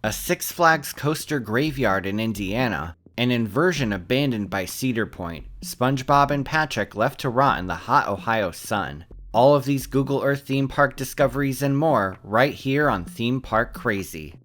a Six Flags coaster graveyard in Indiana, an inversion abandoned by Cedar Point, Spongebob and Patrick left to rot in the hot Ohio sun. All of these Google Earth theme park discoveries and more right here on Theme Park Crazy.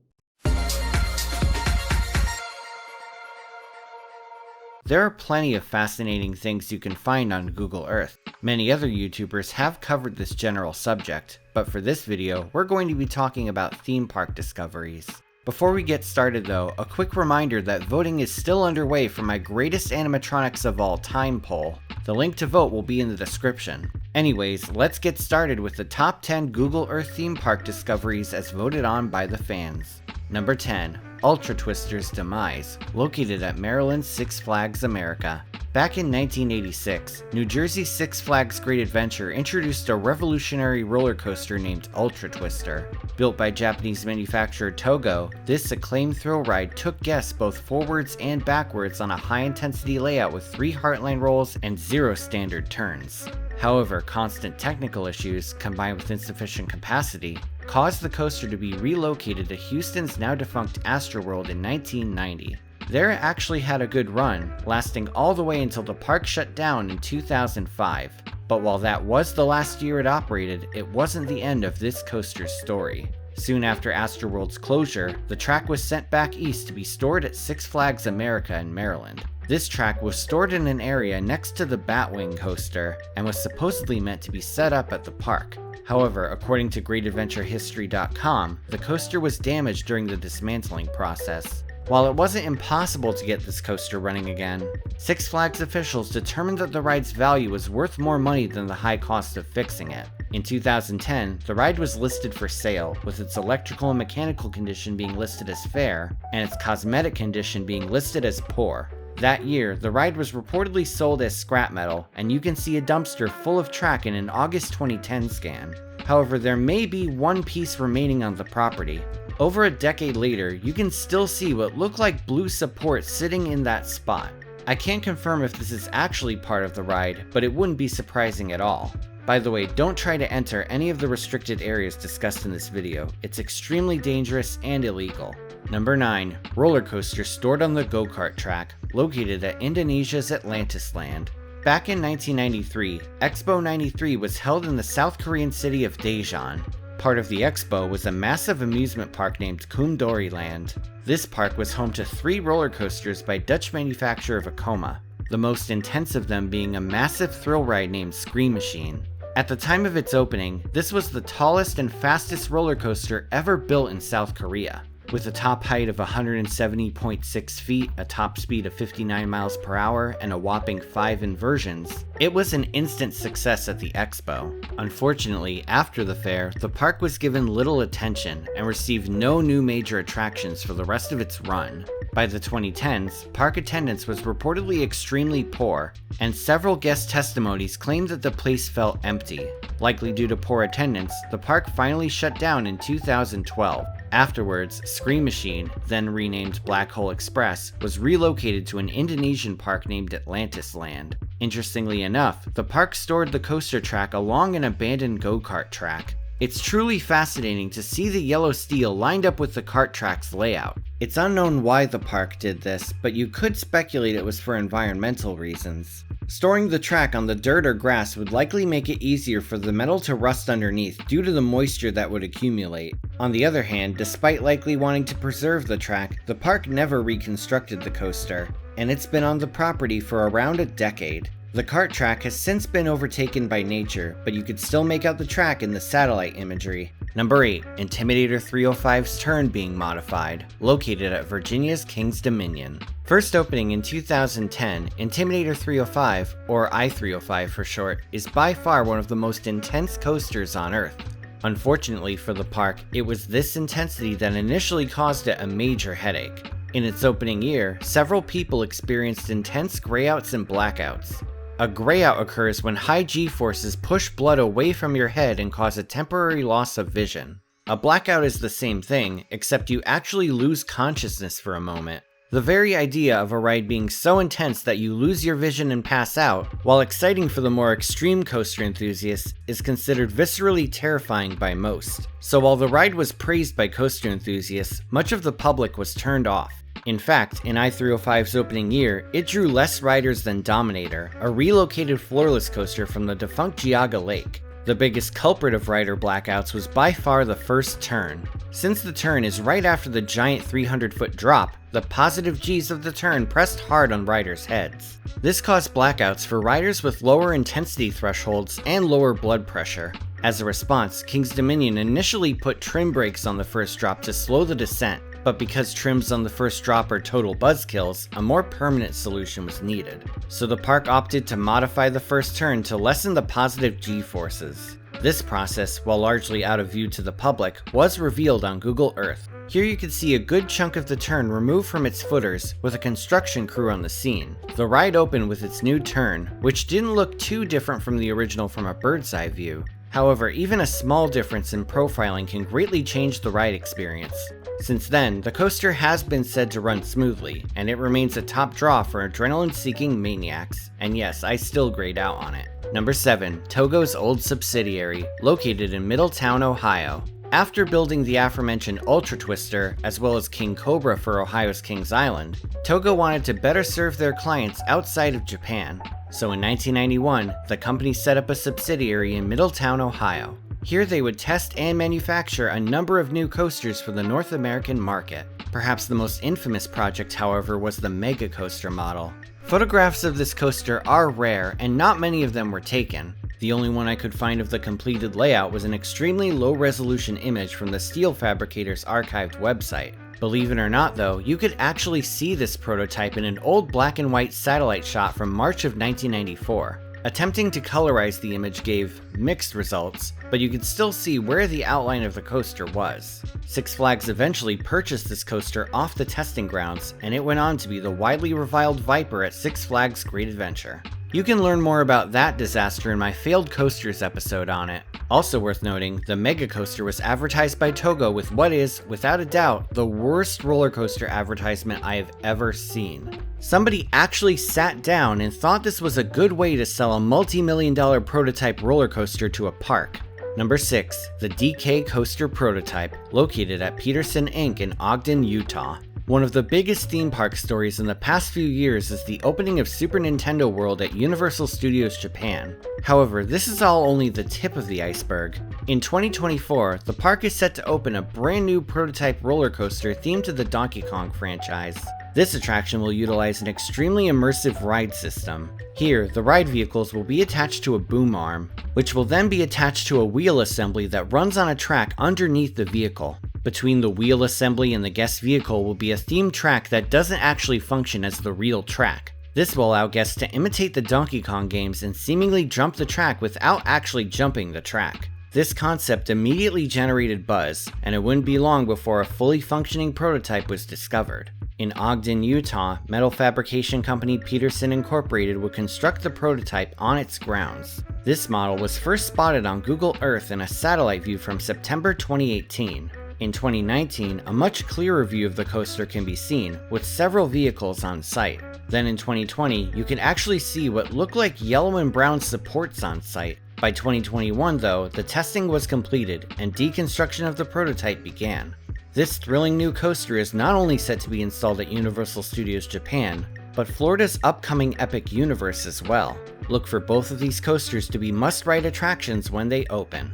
There are plenty of fascinating things you can find on Google Earth. Many other YouTubers have covered this general subject, but for this video, we're going to be talking about theme park discoveries. Before we get started though, a quick reminder that voting is still underway for my greatest animatronics of all time poll. The link to vote will be in the description. Anyways, let's get started with the top 10 Google Earth theme park discoveries as voted on by the fans. Number 10. Ultra Twister's Demise, located at Maryland's Six Flags America. Back in 1986, New Jersey's Six Flags Great Adventure introduced a revolutionary roller coaster named Ultra Twister. Built by Japanese manufacturer Togo, this acclaimed thrill ride took guests both forwards and backwards on a high-intensity layout with 3 Heartline rolls and 0 standard turns. However, constant technical issues, combined with insufficient capacity, caused the coaster to be relocated to Houston's now-defunct Astroworld in 1990. There it actually had a good run, lasting all the way until the park shut down in 2005. But while that was the last year it operated, it wasn't the end of this coaster's story. Soon after Astroworld's closure, the track was sent back east to be stored at Six Flags America in Maryland. This track was stored in an area next to the Batwing coaster and was supposedly meant to be set up at the park. However, according to GreatAdventureHistory.com, the coaster was damaged during the dismantling process. While it wasn't impossible to get this coaster running again, Six Flags officials determined that the ride's value was worth more money than the high cost of fixing it. In 2010, the ride was listed for sale, with its electrical and mechanical condition being listed as fair, and its cosmetic condition being listed as poor. That year, the ride was reportedly sold as scrap metal, and you can see a dumpster full of track in an August 2010 scan. However, there may be one piece remaining on the property. Over a decade later, you can still see what look like blue support sitting in that spot. I can't confirm if this is actually part of the ride, but it wouldn't be surprising at all. By the way, don't try to enter any of the restricted areas discussed in this video. It's extremely dangerous and illegal. Number 9. Roller coaster stored on the go-kart track, located at Indonesia's Atlantis land. Back in 1993, Expo 93 was held in the South Korean city of Daejeon. Part of the expo was a massive amusement park named Kumdori Land. This park was home to 3 roller coasters by Dutch manufacturer Vekoma, the most intense of them being a massive thrill ride named Scream Machine. At the time of its opening, this was the tallest and fastest roller coaster ever built in South Korea. With a top height of 170.6 feet, a top speed of 59 miles per hour, and a whopping 5 inversions, it was an instant success at the expo. Unfortunately, after the fair, the park was given little attention and received no new major attractions for the rest of its run. By the 2010s, park attendance was reportedly extremely poor, and several guest testimonies claimed that the place felt empty. Likely due to poor attendance, the park finally shut down in 2012. Afterwards, Scream Machine, then renamed Black Hole Express, was relocated to an Indonesian park named Atlantis Land. Interestingly enough, the park stored the coaster track along an abandoned go-kart track. It's truly fascinating to see the yellow steel lined up with the kart track's layout. It's unknown why the park did this, but you could speculate it was for environmental reasons. Storing the track on the dirt or grass would likely make it easier for the metal to rust underneath due to the moisture that would accumulate. On the other hand, despite likely wanting to preserve the track, the park never reconstructed the coaster, and it's been on the property for around a decade. The kart track has since been overtaken by nature, but you could still make out the track in the satellite imagery. Number 8. Intimidator 305's turn being modified, located at Virginia's King's Dominion. First opening in 2010, Intimidator 305, or I-305 for short, is by far one of the most intense coasters on Earth. Unfortunately for the park, it was this intensity that initially caused it a major headache. In its opening year, several people experienced intense grayouts and blackouts. A grayout occurs when high G-forces push blood away from your head and cause a temporary loss of vision. A blackout is the same thing, except you actually lose consciousness for a moment. The very idea of a ride being so intense that you lose your vision and pass out, while exciting for the more extreme coaster enthusiasts, is considered viscerally terrifying by most. So while the ride was praised by coaster enthusiasts, much of the public was turned off. In fact, in I-305's opening year, it drew less riders than Dominator, a relocated floorless coaster from the defunct Geauga Lake. The biggest culprit of rider blackouts was by far the first turn. Since the turn is right after the giant 300-foot drop, the positive G's of the turn pressed hard on riders' heads. This caused blackouts for riders with lower intensity thresholds and lower blood pressure. As a response, King's Dominion initially put trim brakes on the first drop to slow the descent, but because trims on the first drop are total buzzkills, a more permanent solution was needed. So the park opted to modify the first turn to lessen the positive G-forces. This process, while largely out of view to the public, was revealed on Google Earth. Here you can see a good chunk of the turn removed from its footers, with a construction crew on the scene. The ride opened with its new turn, which didn't look too different from the original from a bird's eye view. However, even a small difference in profiling can greatly change the ride experience. Since then, the coaster has been said to run smoothly, and it remains a top draw for adrenaline-seeking maniacs, and yes, I still grade out on it. Number 7. Togo's old subsidiary, located in Middletown, Ohio. After building the aforementioned Ultra Twister, as well as King Cobra for Ohio's Kings Island, Togo wanted to better serve their clients outside of Japan. So in 1991, the company set up a subsidiary in Middletown, Ohio. Here they would test and manufacture a number of new coasters for the North American market. Perhaps the most infamous project, however, was the Mega Coaster model. Photographs of this coaster are rare, and not many of them were taken. The only one I could find of the completed layout was an extremely low-resolution image from the Steel Fabricator's archived website. Believe it or not though, you could actually see this prototype in an old black and white satellite shot from March of 1994. Attempting to colorize the image gave mixed results, but you could still see where the outline of the coaster was. Six Flags eventually purchased this coaster off the testing grounds, and it went on to be the widely reviled Viper at Six Flags Great Adventure. You can learn more about that disaster in my Failed Coasters episode on it. Also worth noting, the Mega Coaster was advertised by Togo with what is, without a doubt, the worst roller coaster advertisement I have ever seen. Somebody actually sat down and thought this was a good way to sell a multi-million-dollar prototype roller coaster to a park. Number 6. The DK Coaster Prototype, located at Peterson Inc. in Ogden, Utah. One of the biggest theme park stories in the past few years is the opening of Super Nintendo World at Universal Studios Japan. However, this is all only the tip of the iceberg. In 2024, the park is set to open a brand new prototype roller coaster themed to the Donkey Kong franchise. This attraction will utilize an extremely immersive ride system. Here, the ride vehicles will be attached to a boom arm, which will then be attached to a wheel assembly that runs on a track underneath the vehicle. Between the wheel assembly and the guest vehicle will be a themed track that doesn't actually function as the real track. This will allow guests to imitate the Donkey Kong games and seemingly jump the track without actually jumping the track. This concept immediately generated buzz, and it wouldn't be long before a fully functioning prototype was discovered. In Ogden, Utah, metal fabrication company Peterson Incorporated would construct the prototype on its grounds. This model was first spotted on Google Earth in a satellite view from September 2018. In 2019, a much clearer view of the coaster can be seen, with several vehicles on site. Then in 2020, you can actually see what looked like yellow and brown supports on site. By 2021 though, the testing was completed, and deconstruction of the prototype began. This thrilling new coaster is not only set to be installed at Universal Studios Japan, but Florida's upcoming Epic Universe as well. Look for both of these coasters to be must-ride attractions when they open.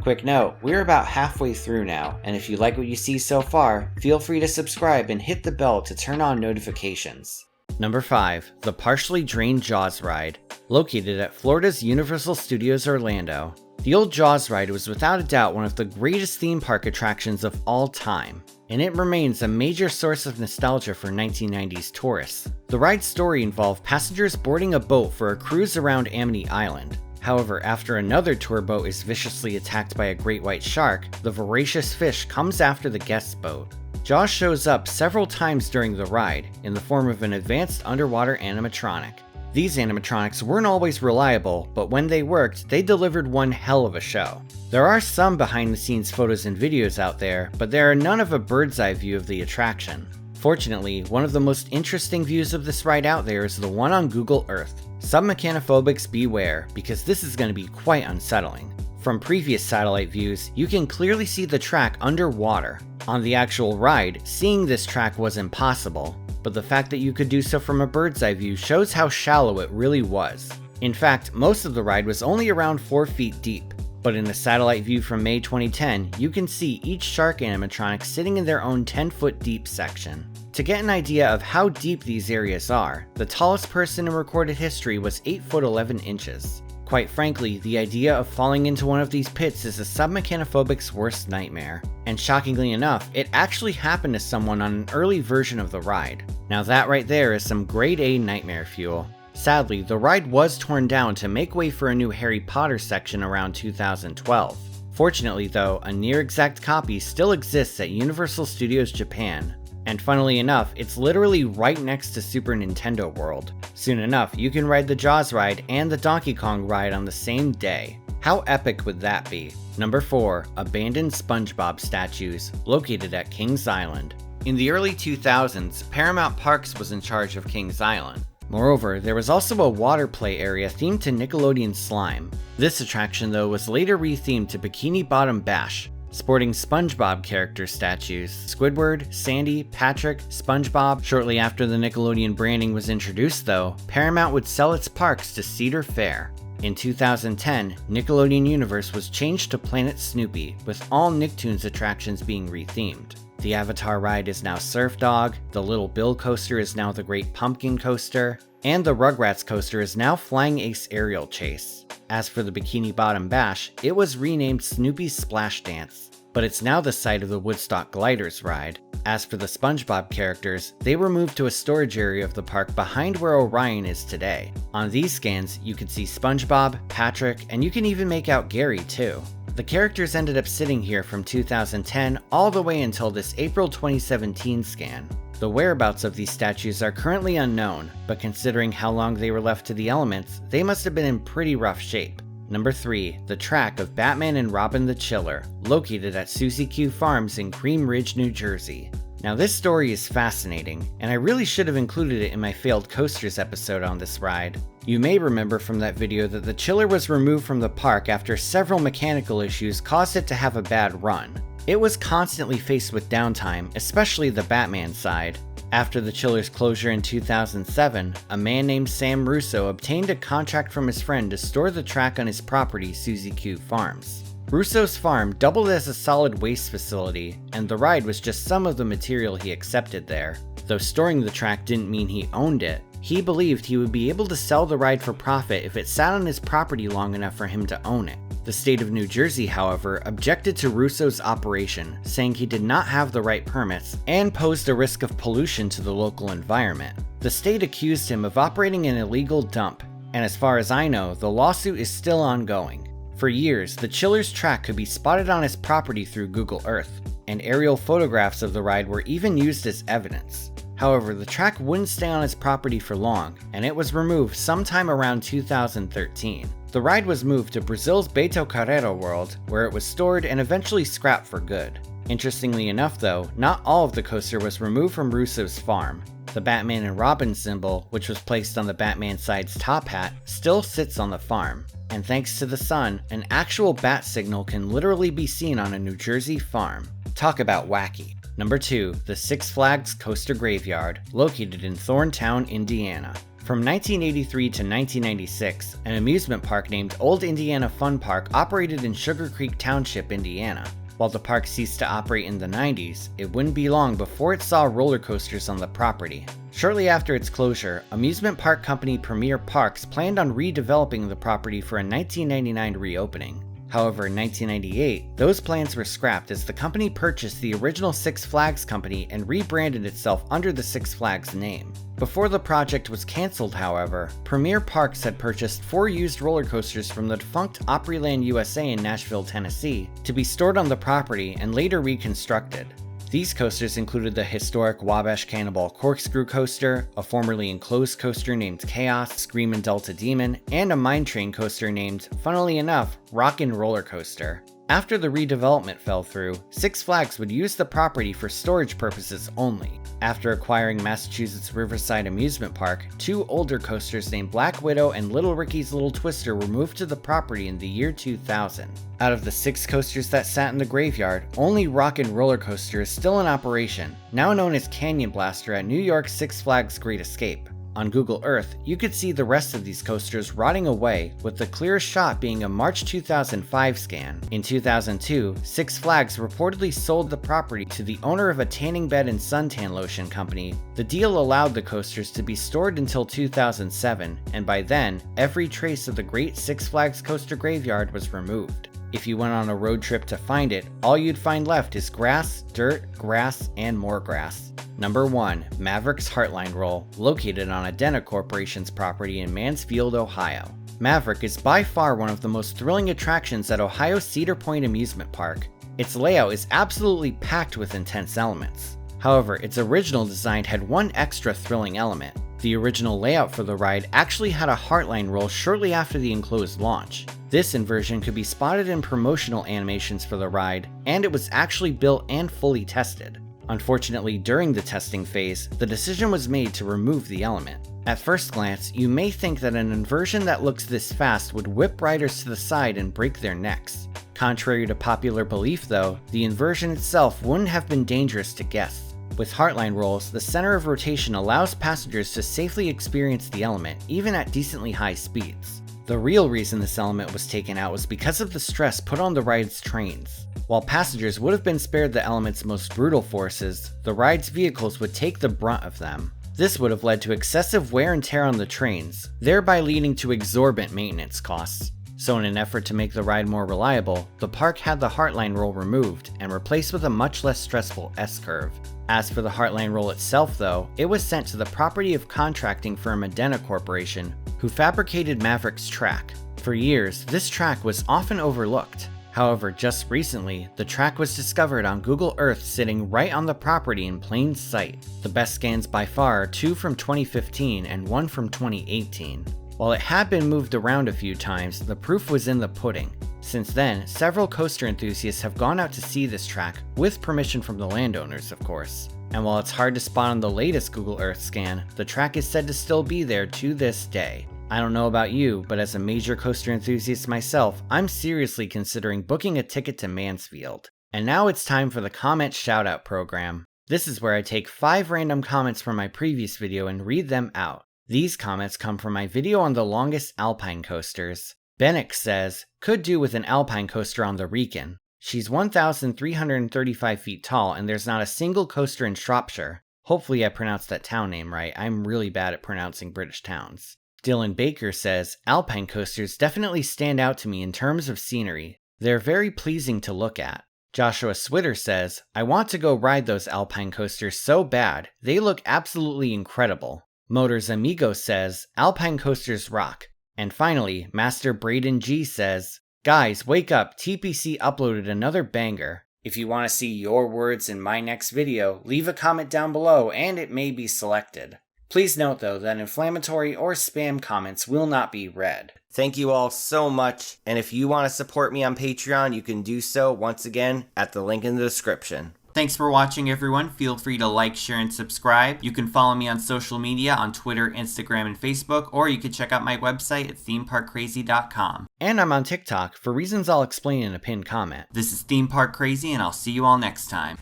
Quick note, we're about halfway through now, and if you like what you see so far, feel free to subscribe and hit the bell to turn on notifications. Number 5. The Partially Drained Jaws Ride, located at Florida's Universal Studios Orlando. The old Jaws ride was without a doubt one of the greatest theme park attractions of all time, and it remains a major source of nostalgia for 1990s tourists. The ride's story involved passengers boarding a boat for a cruise around Amity Island. However, after another tour boat is viciously attacked by a great white shark, the voracious fish comes after the guest's boat. Jaws shows up several times during the ride, in the form of an advanced underwater animatronic. These animatronics weren't always reliable, but when they worked, they delivered one hell of a show. There are some behind the scenes photos and videos out there, but there are none of a bird's eye view of the attraction. Fortunately, one of the most interesting views of this ride out there is the one on Google Earth. Submechanophobics beware, because this is going to be quite unsettling. From previous satellite views, you can clearly see the track underwater. On the actual ride, seeing this track was impossible, but the fact that you could do so from a bird's eye view shows how shallow it really was. In fact, most of the ride was only around 4 feet deep, but in a satellite view from May 2010, you can see each shark animatronic sitting in their own 10-foot deep section. To get an idea of how deep these areas are, the tallest person in recorded history was 8 foot 11 inches. Quite frankly, the idea of falling into one of these pits is a submechanophobic's worst nightmare. And shockingly enough, it actually happened to someone on an early version of the ride. Now that right there is some grade A nightmare fuel. Sadly, the ride was torn down to make way for a new Harry Potter section around 2012. Fortunately though, a near exact copy still exists at Universal Studios Japan. And funnily enough, it's literally right next to Super Nintendo World. Soon enough, you can ride the Jaws ride and the Donkey Kong ride on the same day. How epic would that be? Number 4. Abandoned Spongebob statues, located at Kings Island. In the early 2000s, Paramount Parks was in charge of Kings Island. Moreover, there was also a water play area themed to Nickelodeon Slime. This attraction though was later rethemed to Bikini Bottom Bash, sporting SpongeBob character statues: Squidward, Sandy, Patrick, SpongeBob. Shortly after the Nickelodeon branding was introduced though, Paramount would sell its parks to Cedar Fair. In 2010, Nickelodeon Universe was changed to Planet Snoopy, with all Nicktoons attractions being rethemed. The Avatar ride is now Surf Dog, the Little Bill coaster is now the Great Pumpkin coaster, and the Rugrats coaster is now Flying Ace Aerial Chase. As for the Bikini Bottom Bash, it was renamed Snoopy's Splash Dance, but it's now the site of the Woodstock Gliders ride. As for the SpongeBob characters, they were moved to a storage area of the park behind where Orion is today. On these scans, you can see SpongeBob, Patrick, and you can even make out Gary too. The characters ended up sitting here from 2010 all the way until this April 2017 scan. The whereabouts of these statues are currently unknown, but considering how long they were left to the elements, they must have been in pretty rough shape. Number 3. The track of Batman and Robin the Chiller, located at Susie Q Farms in Cream Ridge, New Jersey. Now this story is fascinating, and I really should have included it in my failed coasters episode on this ride. You may remember from that video that the chiller was removed from the park after several mechanical issues caused it to have a bad run. It was constantly faced with downtime, especially the Batman side. After the chiller's closure in 2007, a man named Sam Russo obtained a contract from his friend to store the track on his property, Susie Q Farms. Russo's farm doubled as a solid waste facility, and the ride was just some of the material he accepted there. Though storing the track didn't mean he owned it, he believed he would be able to sell the ride for profit if it sat on his property long enough for him to own it. The state of New Jersey, however, objected to Russo's operation, saying he did not have the right permits and posed a risk of pollution to the local environment. The state accused him of operating an illegal dump, and as far as I know, the lawsuit is still ongoing. For years, the chiller's track could be spotted on his property through Google Earth, and aerial photographs of the ride were even used as evidence. However, the track wouldn't stay on his property for long, and it was removed sometime around 2013. The ride was moved to Brazil's Beto Carreiro World, where it was stored and eventually scrapped for good. Interestingly enough though, not all of the coaster was removed from Russo's farm. The Batman and Robin symbol, which was placed on the Batman side's top hat, still sits on the farm. And thanks to the sun, an actual bat signal can literally be seen on a New Jersey farm. Talk about wacky. Number 2. The Six Flags Coaster Graveyard, located in Thorntown, Indiana. From 1983 to 1996, an amusement park named Old Indiana Fun Park operated in Sugar Creek Township, Indiana. While the park ceased to operate in the 90s, it wouldn't be long before it saw roller coasters on the property. Shortly after its closure, amusement park company Premier Parks planned on redeveloping the property for a 1999 reopening. However, in 1998, those plans were scrapped as the company purchased the original Six Flags company and rebranded itself under the Six Flags name. Before the project was cancelled, however, Premier Parks had purchased 4 used roller coasters from the defunct Opryland USA in Nashville, Tennessee, to be stored on the property and later reconstructed. These coasters included the historic Wabash Cannonball Corkscrew Coaster, a formerly enclosed coaster named Chaos, Screamin' Delta Demon, and a mine train coaster named, funnily enough, Rockin' Roller Coaster. After the redevelopment fell through, Six Flags would use the property for storage purposes only. After acquiring Massachusetts Riverside Amusement Park, 2 older coasters named Black Widow and Little Ricky's Little Twister were moved to the property in the year 2000. Out of the 6 coasters that sat in the graveyard, only Rock and Roller Coaster is still in operation, now known as Canyon Blaster at New York's Six Flags Great Escape. On Google Earth, you could see the rest of these coasters rotting away, with the clearest shot being a March 2005 scan. In 2002, Six Flags reportedly sold the property to the owner of a tanning bed and suntan lotion company. The deal allowed the coasters to be stored until 2007, and by then, every trace of the Great Six Flags Coaster Graveyard was removed. If you went on a road trip to find it, all you'd find left is grass, dirt, grass, and more grass. Number 1. Maverick's Heartline Roll, located on Adena Corporation's property in Mansfield, Ohio. Maverick is by far one of the most thrilling attractions at Ohio's Cedar Point Amusement Park. Its layout is absolutely packed with intense elements. However, its original design had one extra thrilling element. The original layout for the ride actually had a Heartline roll shortly after the enclosed launch. This inversion could be spotted in promotional animations for the ride, and it was actually built and fully tested. Unfortunately, during the testing phase, the decision was made to remove the element. At first glance, you may think that an inversion that looks this fast would whip riders to the side and break their necks. Contrary to popular belief though, the inversion itself wouldn't have been dangerous to guests. With Heartline rolls, the center of rotation allows passengers to safely experience the element, even at decently high speeds. The real reason this element was taken out was because of the stress put on the ride's trains. While passengers would have been spared the element's most brutal forces, the ride's vehicles would take the brunt of them. This would have led to excessive wear and tear on the trains, thereby leading to exorbitant maintenance costs. So in an effort to make the ride more reliable, the park had the Heartline roll removed and replaced with a much less stressful S-curve. As for the Heartline roll itself though, it was sent to the property of contracting firm Adena Corporation, who fabricated Maverick's track. For years, this track was often overlooked. However, just recently, the track was discovered on Google Earth sitting right on the property in plain sight. The best scans by far are 2 from 2015 and 1 from 2018. While it had been moved around a few times, the proof was in the pudding. Since then, several coaster enthusiasts have gone out to see this track, with permission from the landowners, of course. And while it's hard to spot on the latest Google Earth scan, the track is said to still be there to this day. I don't know about you, but as a major coaster enthusiast myself, I'm seriously considering booking a ticket to Mansfield. And now it's time for the comment shoutout program. This is where I take 5 random comments from my previous video and read them out. These comments come from my video on the longest alpine coasters. Bennick says, could do with an alpine coaster on the Wrekin. She's 1,335 feet tall and there's not a single coaster in Shropshire. Hopefully I pronounced that town name right, I'm really bad at pronouncing British towns. Dylan Baker says, alpine coasters definitely stand out to me in terms of scenery. They're very pleasing to look at. Joshua Switter says, I want to go ride those alpine coasters so bad. They look absolutely incredible. Motors Amigo says, alpine coasters rock. And finally, Master Braden G says, guys, wake up, TPC uploaded another banger. If you want to see your words in my next video, leave a comment down below and it may be selected. Please note though that inflammatory or spam comments will not be read. Thank you all so much, and if you want to support me on Patreon, you can do so once again at the link in the description. Thanks for watching everyone. Feel free to like, share, and subscribe. You can follow me on social media on Twitter, Instagram, and Facebook, or you can check out my website at themeparkcrazy.com. And I'm on TikTok, for reasons I'll explain in a pinned comment. This is Theme Park Crazy, and I'll see you all next time.